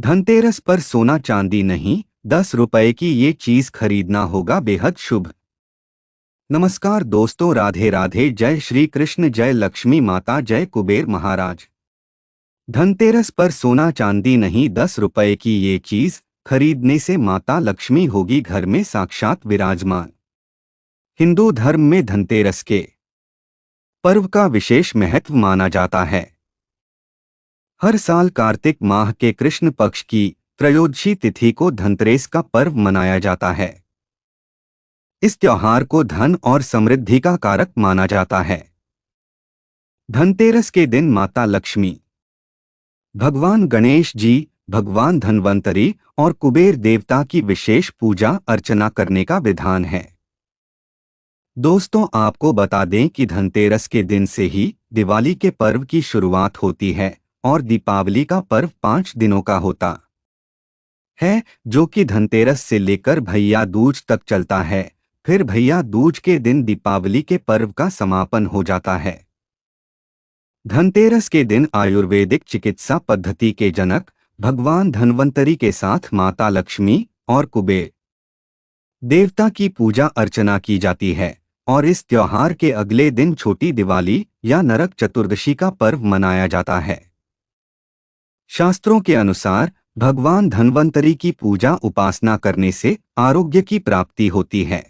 धनतेरस पर सोना चांदी नहीं, 10 रुपए की ये चीज खरीदना होगा बेहद शुभ। नमस्कार दोस्तों, राधे राधे, जय श्री कृष्ण, जय लक्ष्मी माता, जय कुबेर महाराज। धनतेरस पर सोना चांदी नहीं, 10 रुपए की ये चीज खरीदने से माता लक्ष्मी होगी घर में साक्षात विराजमान। हिंदू धर्म में धनतेरस के पर्व का विशेष महत्व माना जाता है। हर साल कार्तिक माह के कृष्ण पक्ष की त्रयोदशी तिथि को धनतेरस का पर्व मनाया जाता है। इस त्योहार को धन और समृद्धि का कारक माना जाता है। धनतेरस के दिन माता लक्ष्मी, भगवान गणेश जी, भगवान धन्वंतरी और कुबेर देवता की विशेष पूजा अर्चना करने का विधान है। दोस्तों, आपको बता दें कि धनतेरस के दिन से ही दिवाली के पर्व की शुरुआत होती है और दीपावली का पर्व 5 दिनों का होता है, जो कि धनतेरस से लेकर भैया दूज तक चलता है। फिर भैया दूज के दिन दीपावली के पर्व का समापन हो जाता है। धनतेरस के दिन आयुर्वेदिक चिकित्सा पद्धति के जनक भगवान धन्वंतरी के साथ माता लक्ष्मी और कुबेर देवता की पूजा अर्चना की जाती है और इस त्योहार के अगले दिन छोटी दिवाली या नरक चतुर्दशी का पर्व मनाया जाता है। शास्त्रों के अनुसार भगवान धन्वंतरी की पूजा उपासना करने से आरोग्य की प्राप्ति होती है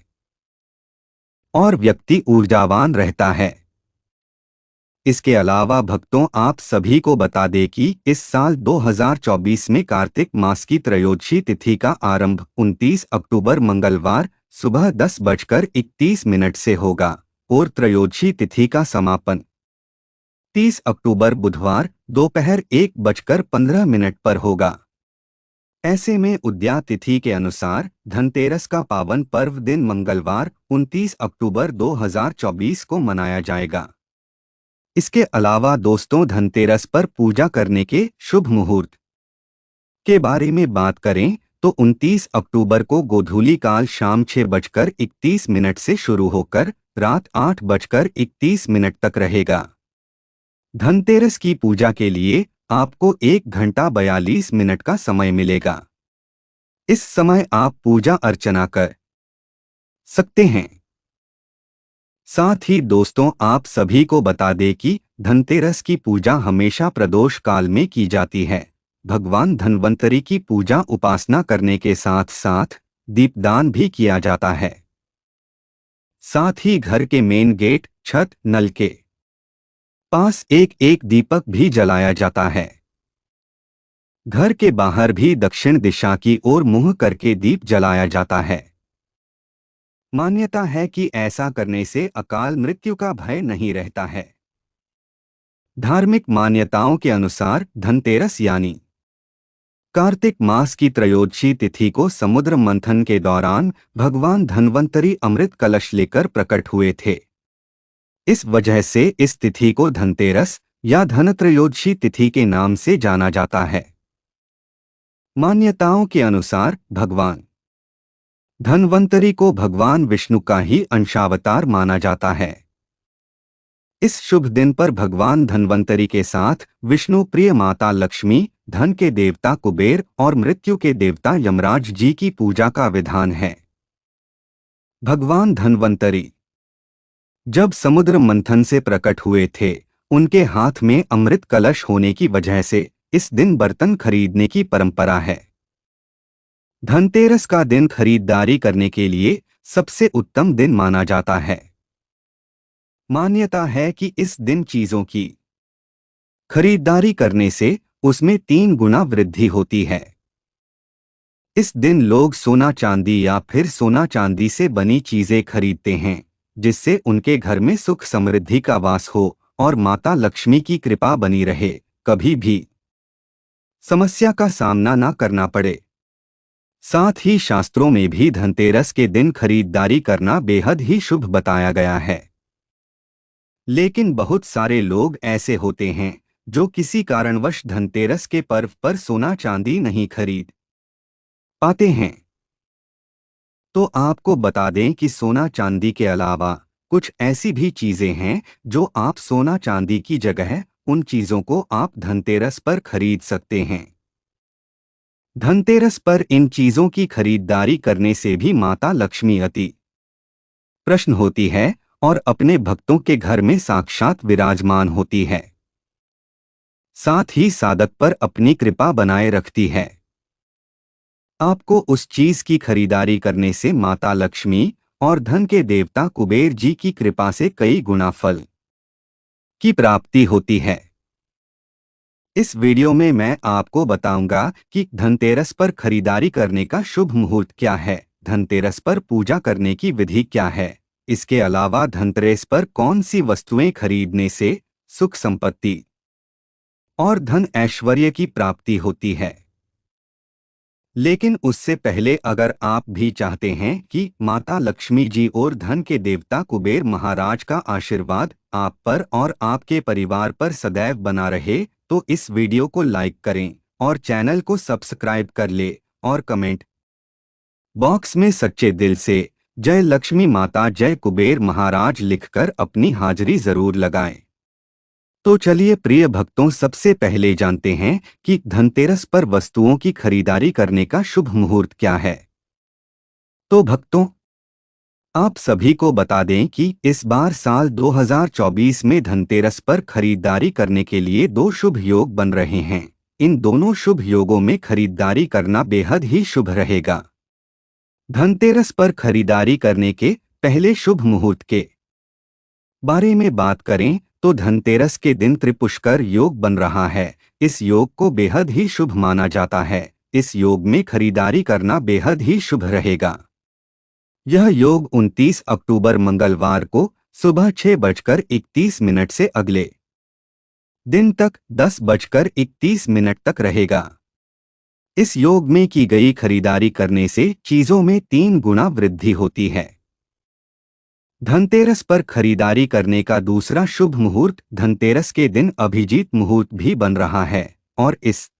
और व्यक्ति ऊर्जावान रहता है। इसके अलावा भक्तों, आप सभी को बता दें कि इस साल 2024 में कार्तिक मास की त्रयोदशी तिथि का आरंभ 29 अक्टूबर मंगलवार सुबह 10:31 से होगा और त्रयोदशी तिथि का समापन 30 अक्टूबर बुधवार दोपहर 1:15 पर होगा। ऐसे में उदया तिथि के अनुसार धनतेरस का पावन पर्व दिन मंगलवार 29 अक्टूबर 2024 को मनाया जाएगा। इसके अलावा दोस्तों, धनतेरस पर पूजा करने के शुभ मुहूर्त के बारे में बात करें तो 29 अक्टूबर को गोधूली काल शाम 6:31 से शुरू होकर रात 8:31 तक रहेगा। धनतेरस की पूजा के लिए आपको 1 घंटा 42 मिनट का समय मिलेगा। इस समय आप पूजा अर्चना कर सकते हैं। साथ ही दोस्तों, आप सभी को बता दें कि धनतेरस की पूजा हमेशा प्रदोष काल में की जाती है। भगवान धन्वंतरी की पूजा उपासना करने के साथ साथ दीपदान भी किया जाता है। साथ ही घर के मेन गेट, छत, नल के पास एक एक दीपक भी जलाया जाता है। घर के बाहर भी दक्षिण दिशा की ओर मुंह करके दीप जलाया जाता है। मान्यता है कि ऐसा करने से अकाल मृत्यु का भय नहीं रहता है। धार्मिक मान्यताओं के अनुसार धनतेरस यानी कार्तिक मास की त्रयोदशी तिथि को समुद्र मंथन के दौरान भगवान धन्वंतरी अमृत कलश लेकर प्रकट हुए थे। इस वजह से इस तिथि को धनतेरस या धनत्रयोदशी तिथि के नाम से जाना जाता है। मान्यताओं के अनुसार भगवान धन्वंतरी को भगवान विष्णु का ही अंशावतार माना जाता है। इस शुभ दिन पर भगवान धन्वंतरी के साथ विष्णु प्रिय माता लक्ष्मी, धन के देवता कुबेर और मृत्यु के देवता यमराज जी की पूजा का विधान है। भगवान धन्वंतरी जब समुद्र मंथन से प्रकट हुए थे, उनके हाथ में अमृत कलश होने की वजह से इस दिन बर्तन खरीदने की परंपरा है। धनतेरस का दिन खरीदारी करने के लिए सबसे उत्तम दिन माना जाता है। मान्यता है कि इस दिन चीजों की खरीदारी करने से उसमें 3 गुना वृद्धि होती है। इस दिन लोग सोना चांदी या फिर सोना चांदी से बनी चीजें खरीदते हैं, जिससे उनके घर में सुख समृद्धि का वास हो और माता लक्ष्मी की कृपा बनी रहे, कभी भी समस्या का सामना न करना पड़े। साथ ही शास्त्रों में भी धनतेरस के दिन खरीदारी करना बेहद ही शुभ बताया गया है। लेकिन बहुत सारे लोग ऐसे होते हैं जो किसी कारणवश धनतेरस के पर्व पर सोना चांदी नहीं खरीद पाते हैं। तो आपको बता दें कि सोना चांदी के अलावा कुछ ऐसी भी चीजें हैं जो आप सोना चांदी की जगह उन चीजों को आप धनतेरस पर खरीद सकते हैं। धनतेरस पर इन चीजों की खरीदारी करने से भी माता लक्ष्मी अति प्रसन्न होती है और अपने भक्तों के घर में साक्षात विराजमान होती है। साथ ही साधक पर अपनी कृपा बनाए रखती है। आपको उस चीज की खरीदारी करने से माता लक्ष्मी और धन के देवता कुबेर जी की कृपा से कई गुना फल की प्राप्ति होती है। इस वीडियो में मैं आपको बताऊंगा कि धनतेरस पर खरीदारी करने का शुभ मुहूर्त क्या है, धनतेरस पर पूजा करने की विधि क्या है। इसके अलावा धनतेरस पर कौन सी वस्तुएं खरीदने से सुख संपत्ति और धन ऐश्वर्य की प्राप्ति होती है। लेकिन उससे पहले अगर आप भी चाहते हैं कि माता लक्ष्मी जी और धन के देवता कुबेर महाराज का आशीर्वाद आप पर और आपके परिवार पर सदैव बना रहे, तो इस वीडियो को लाइक करें और चैनल को सब्सक्राइब कर ले और कमेंट बॉक्स में सच्चे दिल से जय लक्ष्मी माता जय कुबेर महाराज लिखकर अपनी हाजिरी जरूर लगाएं। तो चलिए प्रिय भक्तों, सबसे पहले जानते हैं कि धनतेरस पर वस्तुओं की खरीदारी करने का शुभ मुहूर्त क्या है। तो भक्तों, आप सभी को बता दें कि इस बार साल 2024 में धनतेरस पर खरीदारी करने के लिए दो शुभ योग बन रहे हैं। इन दोनों शुभ योगों में खरीदारी करना बेहद ही शुभ रहेगा। धनतेरस पर खरीदारी करने के पहले शुभ मुहूर्त के बारे में बात करें तो धनतेरस के दिन त्रिपुष्कर योग बन रहा है। इस योग को बेहद ही शुभ माना जाता है। इस योग में खरीदारी करना बेहद ही शुभ रहेगा। यह योग 29 अक्टूबर मंगलवार को सुबह 6:31 से अगले दिन तक 10:31 तक रहेगा। इस योग में की गई खरीदारी करने से चीजों में 3 गुना वृद्धि होती है। धनतेरस पर खरीदारी करने का दूसरा शुभ मुहूर्त धनतेरस के दिन अभिजीत मुहूर्त भी बन रहा है और इस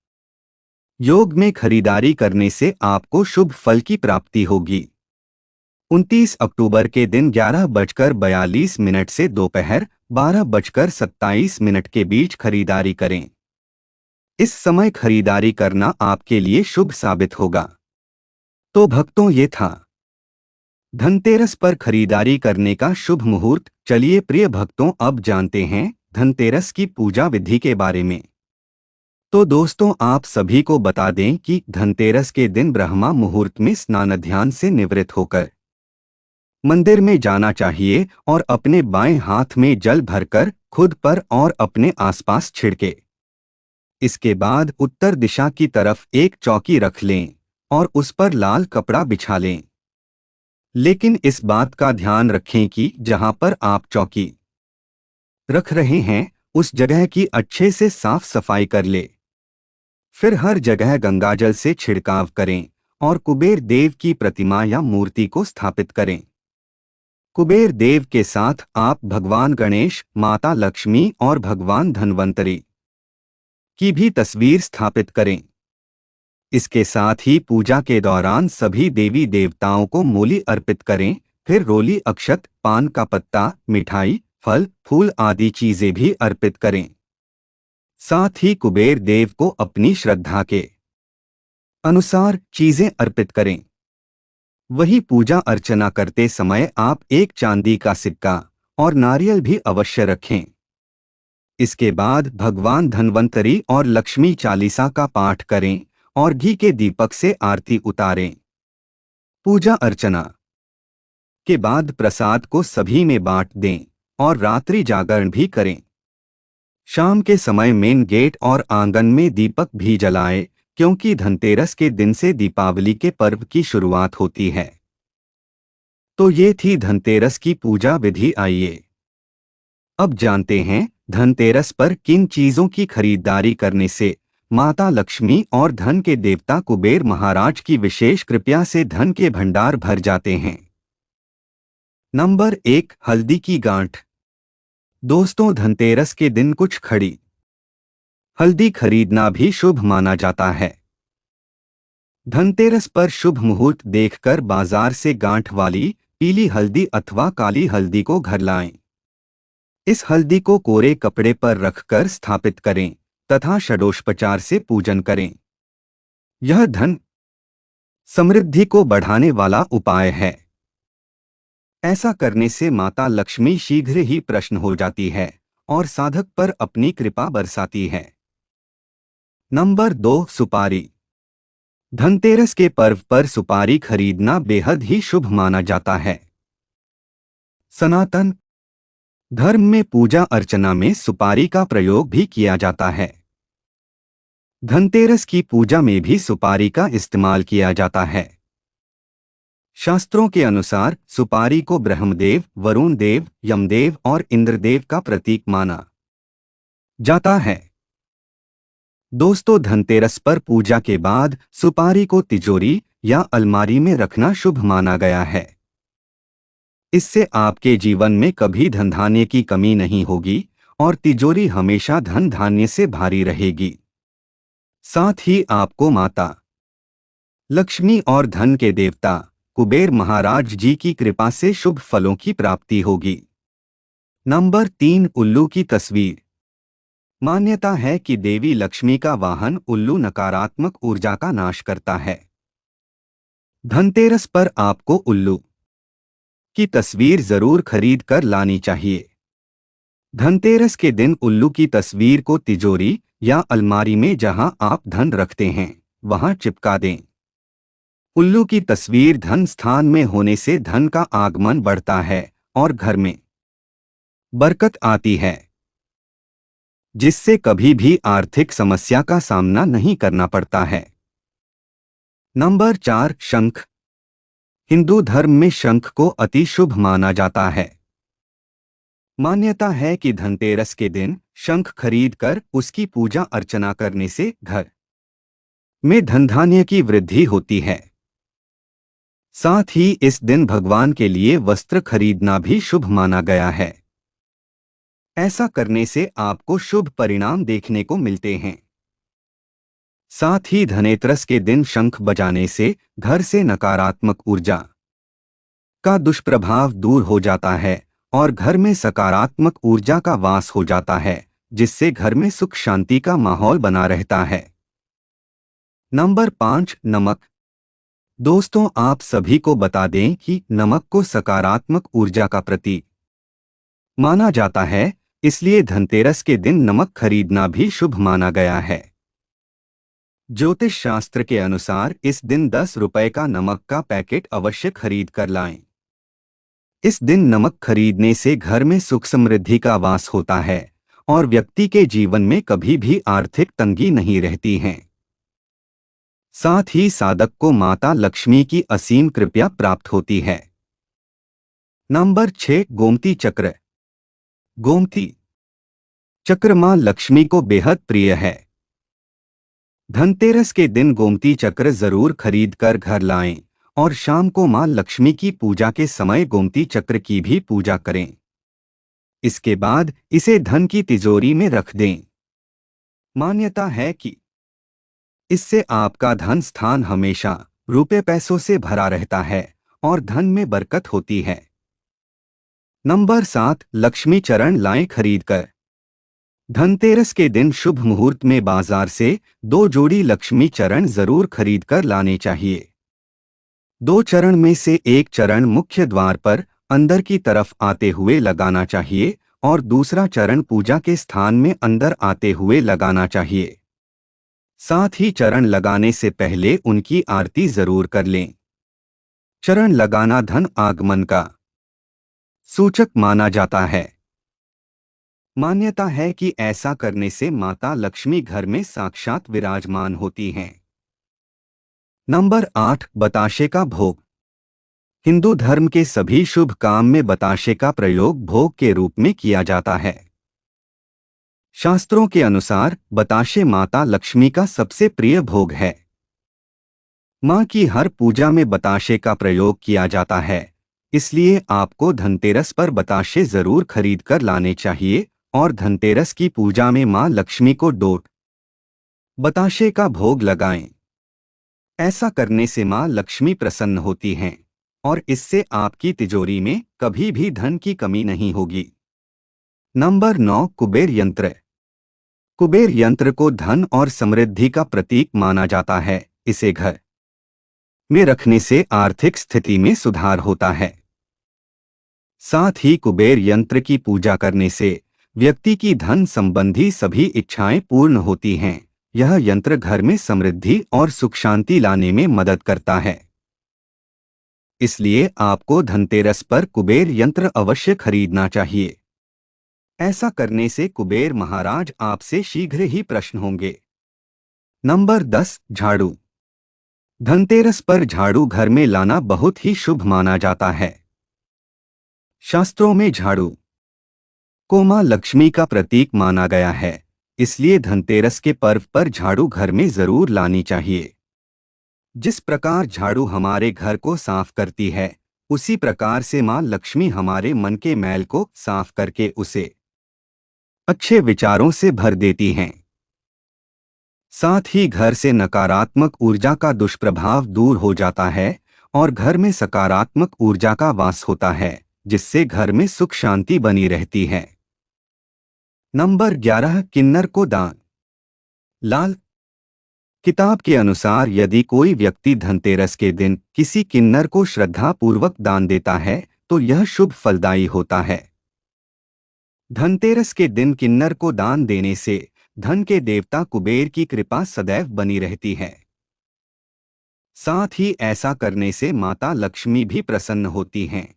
योग में खरीदारी करने से आपको शुभ फल की प्राप्ति होगी। 29 अक्टूबर के दिन 11:42 से दोपहर 12:27 के बीच खरीदारी करें। इस समय खरीदारी करना आपके लिए शुभ साबित होगा। तो भक्तों, ये था धनतेरस पर खरीदारी करने का शुभ मुहूर्त। चलिए प्रिय भक्तों, अब जानते हैं धनतेरस की पूजा विधि के बारे में। तो दोस्तों, आप सभी को बता दें कि धनतेरस के दिन ब्रह्मा मुहूर्त में स्नान ध्यान से निवृत्त होकर मंदिर में जाना चाहिए और अपने बाएं हाथ में जल भरकर खुद पर और अपने आसपास छिड़के। इसके बाद उत्तर दिशा की तरफ एक चौकी रख लें और उस पर लाल कपड़ा बिछा लें। लेकिन इस बात का ध्यान रखें कि जहां पर आप चौकी रख रहे हैं उस जगह की अच्छे से साफ सफाई कर ले। फिर हर जगह गंगाजल से छिड़काव करें और कुबेर देव की प्रतिमा या मूर्ति को स्थापित करें। कुबेर देव के साथ आप भगवान गणेश, माता लक्ष्मी और भगवान धन्वंतरी की भी तस्वीर स्थापित करें। इसके साथ ही पूजा के दौरान सभी देवी देवताओं को मूली अर्पित करें। फिर रोली, अक्षत, पान का पत्ता, मिठाई, फल, फूल आदि चीजें भी अर्पित करें। साथ ही कुबेर देव को अपनी श्रद्धा के अनुसार चीजें अर्पित करें। वही पूजा अर्चना करते समय आप एक चांदी का सिक्का और नारियल भी अवश्य रखें। इसके बाद भगवान धन्वंतरी और लक्ष्मी चालीसा का पाठ करें और घी के दीपक से आरती उतारें। पूजा अर्चना के बाद प्रसाद को सभी में बांट दें और रात्रि जागरण भी करें। शाम के समय मेन गेट और आंगन में दीपक भी जलाएं, क्योंकि धनतेरस के दिन से दीपावली के पर्व की शुरुआत होती है। तो ये थी धनतेरस की पूजा विधि। आइए अब जानते हैं धनतेरस पर किन चीजों की खरीदारी करने से माता लक्ष्मी और धन के देवता कुबेर महाराज की विशेष कृपा से धन के भंडार भर जाते हैं। नंबर 1, हल्दी की गांठ। दोस्तों, धनतेरस के दिन कुछ खड़ी हल्दी खरीदना भी शुभ माना जाता है। धनतेरस पर शुभ मुहूर्त देखकर बाजार से गांठ वाली पीली हल्दी अथवा काली हल्दी को घर लाएं। इस हल्दी को कोरे कपड़े पर रखकर स्थापित करें तथा षडोषोपचार से पूजन करें। यह धन समृद्धि को बढ़ाने वाला उपाय है। ऐसा करने से माता लक्ष्मी शीघ्र ही प्रसन्न हो जाती है और साधक पर अपनी कृपा बरसाती है। नंबर 2, सुपारी। धनतेरस के पर्व पर सुपारी खरीदना बेहद ही शुभ माना जाता है। सनातन धर्म में पूजा अर्चना में सुपारी का प्रयोग भी किया जाता है। धनतेरस की पूजा में भी सुपारी का इस्तेमाल किया जाता है। शास्त्रों के अनुसार सुपारी को ब्रह्मदेव, वरुण देव, यमदेव और इंद्रदेव का प्रतीक माना जाता है। दोस्तों, धनतेरस पर पूजा के बाद सुपारी को तिजोरी या अलमारी में रखना शुभ माना गया है। इससे आपके जीवन में कभी धन धान्य की कमी नहीं होगी और तिजोरी हमेशा धन धान्य से भारी रहेगी। साथ ही आपको माता लक्ष्मी और धन के देवता कुबेर महाराज जी की कृपा से शुभ फलों की प्राप्ति होगी। नंबर 3, उल्लू की तस्वीर। मान्यता है कि देवी लक्ष्मी का वाहन उल्लू नकारात्मक ऊर्जा का नाश करता है। धनतेरस पर आपको उल्लू की तस्वीर जरूर खरीद कर लानी चाहिए। धनतेरस के दिन उल्लू की तस्वीर को तिजोरी या अलमारी में जहां आप धन रखते हैं वहां चिपका दें। उल्लू की तस्वीर धन स्थान में होने से धन का आगमन बढ़ता है और घर में बरकत आती है, जिससे कभी भी आर्थिक समस्या का सामना नहीं करना पड़ता है। नंबर 4, शंख। हिंदू धर्म में शंख को अति शुभ माना जाता है। मान्यता है कि धनतेरस के दिन शंख खरीदकर उसकी पूजा अर्चना करने से घर में धन धान्य की वृद्धि होती है। साथ ही इस दिन भगवान के लिए वस्त्र खरीदना भी शुभ माना गया है। ऐसा करने से आपको शुभ परिणाम देखने को मिलते हैं। साथ ही धनतेरस के दिन शंख बजाने से घर से नकारात्मक ऊर्जा का दुष्प्रभाव दूर हो जाता है और घर में सकारात्मक ऊर्जा का वास हो जाता है, जिससे घर में सुख शांति का माहौल बना रहता है। नंबर 5, नमक। दोस्तों, आप सभी को बता दें कि नमक को सकारात्मक ऊर्जा का प्रतीक माना जाता है, इसलिए धनतेरस के दिन नमक खरीदना भी शुभ माना गया है। ज्योतिष शास्त्र के अनुसार इस दिन 10 रुपए का नमक का पैकेट अवश्य खरीद कर लाएं। इस दिन नमक खरीदने से घर में सुख समृद्धि का वास होता है और व्यक्ति के जीवन में कभी भी आर्थिक तंगी नहीं रहती है। साथ ही साधक को माता लक्ष्मी की असीम कृपा प्राप्त होती है। नंबर 6, गोमती चक्र। गोमती चक्र मां लक्ष्मी को बेहद प्रिय है। धनतेरस के दिन गोमती चक्र जरूर खरीद कर घर लाएं और शाम को मां लक्ष्मी की पूजा के समय गोमती चक्र की भी पूजा करें। इसके बाद इसे धन की तिजोरी में रख दें। मान्यता है कि इससे आपका धन स्थान हमेशा रुपए पैसों से भरा रहता है और धन में बरकत होती है। नंबर 7, लक्ष्मी चरण लाएं खरीद कर। धनतेरस के दिन शुभ मुहूर्त में बाजार से 2 जोड़ी लक्ष्मी चरण जरूर खरीद कर लाने चाहिए। 2 चरण में से एक चरण मुख्य द्वार पर अंदर की तरफ आते हुए लगाना चाहिए और दूसरा चरण पूजा के स्थान में अंदर आते हुए लगाना चाहिए। साथ ही चरण लगाने से पहले उनकी आरती जरूर कर लें। चरण लगाना धन आगमन का सूचक माना जाता है। मान्यता है कि ऐसा करने से माता लक्ष्मी घर में साक्षात विराजमान होती हैं। नंबर 8, बताशे का भोग। हिंदू धर्म के सभी शुभ काम में बताशे का प्रयोग भोग के रूप में किया जाता है। शास्त्रों के अनुसार बताशे माता लक्ष्मी का सबसे प्रिय भोग है। मां की हर पूजा में बताशे का प्रयोग किया जाता है, इसलिए आपको धनतेरस पर बताशे जरूर खरीद कर लाने चाहिए और धनतेरस की पूजा में मां लक्ष्मी को डोट बताशे का भोग लगाएं। ऐसा करने से मां लक्ष्मी प्रसन्न होती हैं और इससे आपकी तिजोरी में कभी भी धन की कमी नहीं होगी। नंबर 9, कुबेर यंत्र। कुबेर यंत्र को धन और समृद्धि का प्रतीक माना जाता है, इसे घर में रखने से आर्थिक स्थिति में सुधार होता है। साथ ही कुबेर यंत्र की पूजा करने से व्यक्ति की धन संबंधी सभी इच्छाएं पूर्ण होती हैं। यह यंत्र घर में समृद्धि और सुख शांति लाने में मदद करता है। इसलिए आपको धनतेरस पर कुबेर यंत्र अवश्य खरीदना चाहिए। ऐसा करने से कुबेर महाराज आपसे शीघ्र ही प्रसन्न होंगे। नंबर 10, झाड़ू। धनतेरस पर झाड़ू घर में लाना बहुत ही शुभ माना जाता है। शास्त्रों में झाड़ू को मां लक्ष्मी का प्रतीक माना गया है, इसलिए धनतेरस के पर्व पर झाड़ू घर में जरूर लानी चाहिए। जिस प्रकार झाड़ू हमारे घर को साफ करती है, उसी प्रकार से मां लक्ष्मी हमारे मन के मैल को साफ करके उसे अच्छे विचारों से भर देती हैं। साथ ही घर से नकारात्मक ऊर्जा का दुष्प्रभाव दूर हो जाता है और घर में सकारात्मक ऊर्जा का वास होता है, जिससे घर में सुख शांति बनी रहती है। नंबर 11, किन्नर को दान। लाल किताब के अनुसार यदि कोई व्यक्ति धनतेरस के दिन किसी किन्नर को श्रद्धापूर्वक दान देता है तो यह शुभ फलदायी होता है। धनतेरस के दिन किन्नर को दान देने से धन के देवता कुबेर की कृपा सदैव बनी रहती है। साथ ही ऐसा करने से माता लक्ष्मी भी प्रसन्न होती हैं।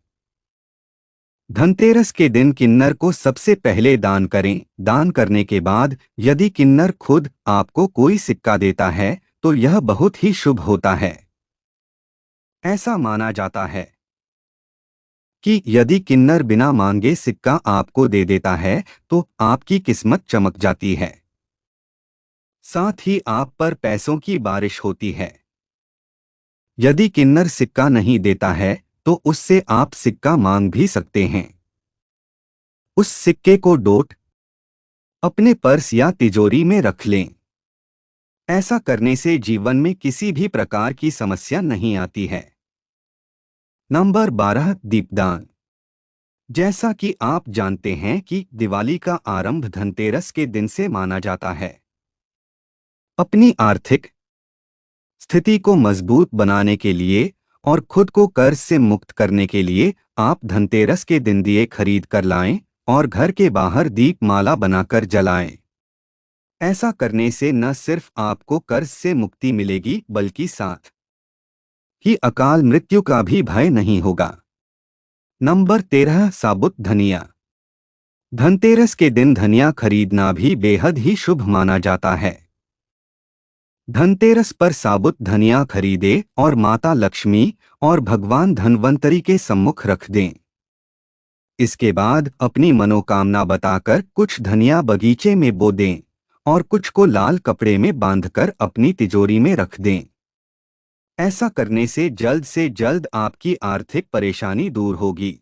धनतेरस के दिन किन्नर को सबसे पहले दान करें। दान करने के बाद यदि किन्नर खुद आपको कोई सिक्का देता है तो यह बहुत ही शुभ होता है। ऐसा माना जाता है कि यदि किन्नर बिना मांगे सिक्का आपको दे देता है तो आपकी किस्मत चमक जाती है। साथ ही आप पर पैसों की बारिश होती है। यदि किन्नर सिक्का नहीं देता है तो उससे आप सिक्का मांग भी सकते हैं। उस सिक्के को डोट अपने पर्स या तिजोरी में रख लें। ऐसा करने से जीवन में किसी भी प्रकार की समस्या नहीं आती है। नंबर 12, दीपदान। जैसा कि आप जानते हैं कि दिवाली का आरंभ धनतेरस के दिन से माना जाता है। अपनी आर्थिक स्थिति को मजबूत बनाने के लिए और खुद को कर्ज से मुक्त करने के लिए आप धनतेरस के दिन दिए खरीद कर लाएं और घर के बाहर दीपमाला बनाकर जलाएं। ऐसा करने से न सिर्फ आपको कर्ज से मुक्ति मिलेगी बल्कि साथ ही अकाल मृत्यु का भी भय नहीं होगा। नंबर 13, साबुत धनिया। धनतेरस के दिन धनिया खरीदना भी बेहद ही शुभ माना जाता है। धनतेरस पर साबुत धनिया खरीदें और माता लक्ष्मी और भगवान धन्वंतरी के सम्मुख रख दें। इसके बाद अपनी मनोकामना बताकर कुछ धनिया बगीचे में बो दें और कुछ को लाल कपड़े में बांधकर अपनी तिजोरी में रख दें। ऐसा करने से जल्द आपकी आर्थिक परेशानी दूर होगी।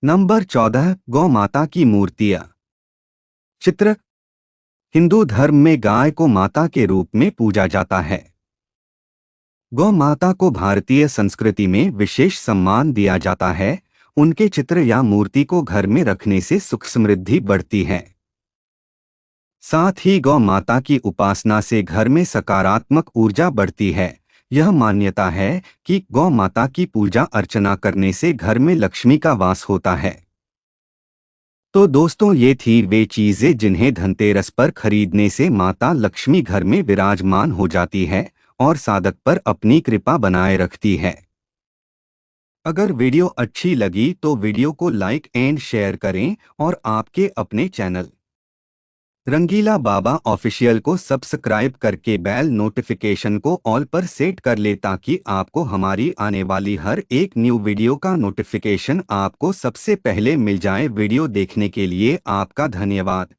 नंबर 14, गौ माता की मूर्तियां। चित्र। हिंदू धर्म में गाय को माता के रूप में पूजा जाता है। गौ माता को भारतीय संस्कृति में विशेष सम्मान दिया जाता है। उनके चित्र या मूर्ति को घर में रखने से सुख समृद्धि बढ़ती है। साथ ही गौ माता की उपासना से घर में सकारात्मक ऊर्जा बढ़ती है। यह मान्यता है कि गौ माता की पूजा अर्चना करने से घर में लक्ष्मी का वास होता है। तो दोस्तों, ये थी वे चीजें जिन्हें धनतेरस पर खरीदने से माता लक्ष्मी घर में विराजमान हो जाती है और साधक पर अपनी कृपा बनाए रखती है। अगर वीडियो अच्छी लगी तो वीडियो को लाइक एंड शेयर करें और आपके अपने चैनल रंगीला बाबा ऑफिशियल को सब्सक्राइब करके बेल नोटिफिकेशन को ऑल पर सेट कर ले ताकि आपको हमारी आने वाली हर एक न्यू वीडियो का नोटिफिकेशन आपको सबसे पहले मिल जाए। वीडियो देखने के लिए आपका धन्यवाद।